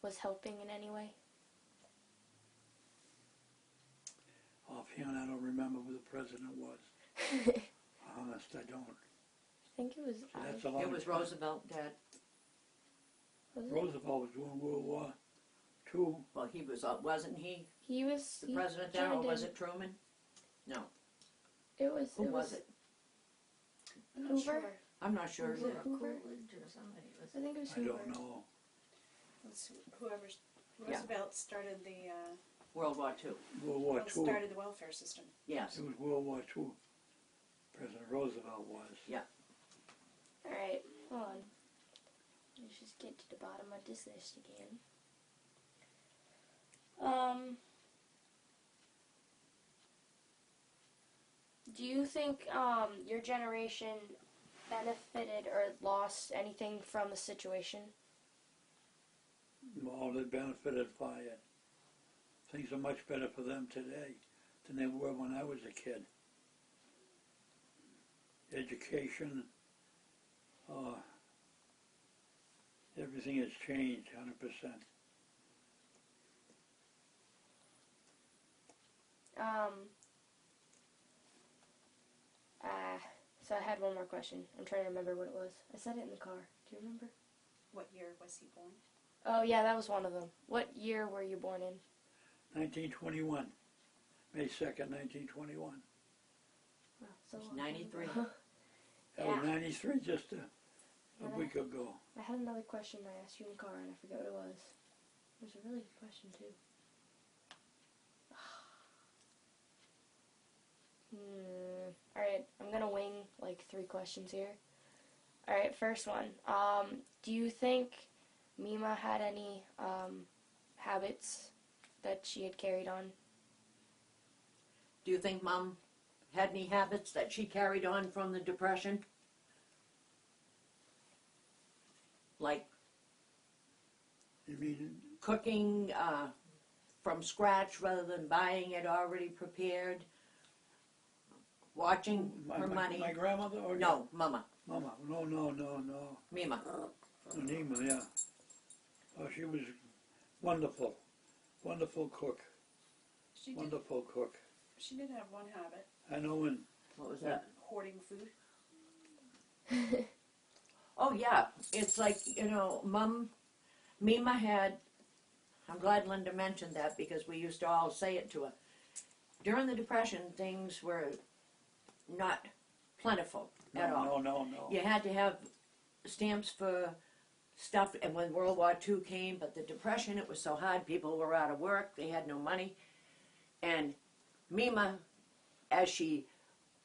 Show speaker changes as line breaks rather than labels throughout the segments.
was helping in any way?
Offhand, I don't remember who the president was. Honest, I don't.
I think it was.
So that's a lot
It
of
was
time.
Roosevelt, Dad.
Was it?
Roosevelt was doing World War II.
Well, he was, wasn't he
He was
the
he
president then, or
joined
was
in.
it Truman? No.
It was.
Who
it
was it?
I'm not
Hoover?
sure.
I'm not sure.
Was it Hoover?
Coolidge or somebody.
I think it was
I
Hoover.
don't know.
Whoever's
Yeah.
Roosevelt started the
World War II.
World War II.
started the welfare system.
Yes.
It was World War II. President Roosevelt was.
All right, hold on. Let's just get to the bottom of this list again. Do you think your generation benefited or lost anything from the situation?
All they benefited by it. Things are much better for them today than they were when I was a kid. Education, everything has changed 100%.
So I had one more question. I'm trying to remember what it was. I said it in the car. Do you remember?
What year was he born?
Oh yeah, that was one of them. What year were you born in?
1921. May 2nd, 1921.
Wow, so
It's
long time
93.
ago.
That was
Yeah.
93 just a week ago.
I had another question I asked you in the car and I forgot what it was. It was a really good question too. Alright, I'm gonna wing like 3 questions here. Alright, first one. Do you think Mima had any habits that she had carried on?
Do you think Mom had any habits that she carried on from the Depression? Like
You mean,
cooking from scratch rather than buying it already prepared? Watching her money?
my grandmother? Or
No, Mama.
Mama. No.
Mima.
Nima, yeah. Oh, she was wonderful. Wonderful cook.
She
Wonderful cook.
She did have one habit:
I know when
What was that?
hoarding food.
Oh yeah, it's like, Mima had, I'm glad Linda mentioned that because we used to all say it to her. During the Depression, things were not plentiful at all.
No.
You had to have stamps for stuff, and when World War II came, but the Depression, it was so hard, people were out of work, they had no money. And Mima, as she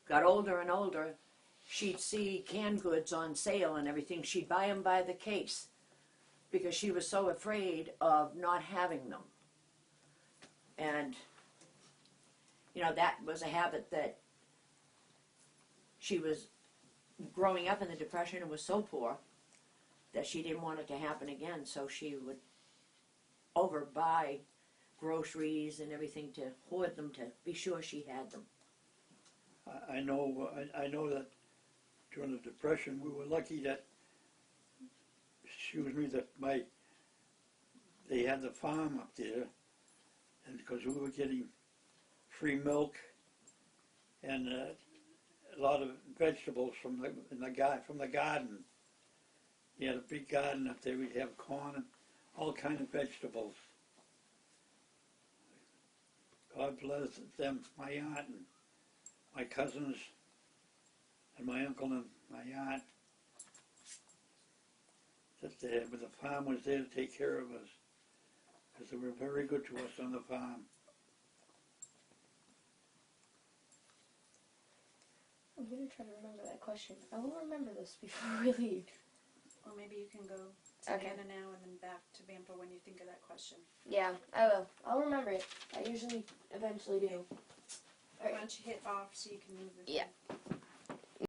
got older and older, she'd see canned goods on sale and everything. She'd buy them by the case because she was so afraid of not having them. And, that was a habit that she was growing up in the Depression and was so poor that she didn't want it to happen again. So she would overbuy groceries and everything to hoard them to be sure she had them.
I know that during the Depression we were lucky that, they had the farm up there, and because we were getting free milk and a lot of vegetables from the garden. He had a big garden up there. We'd have corn and all kind of vegetables. God bless them, my aunt and my cousins and my uncle and my aunt. But the farm was there to take care of us because they were very good to us on the farm.
I'm going to try to remember that question. I will remember this before we leave.
Or maybe you can go to
Okay.
Anna now and then back to Vampa when you think of that question.
Yeah, I will. I'll remember it. I usually eventually do.
Why don't you hit off so you can move the
Yeah.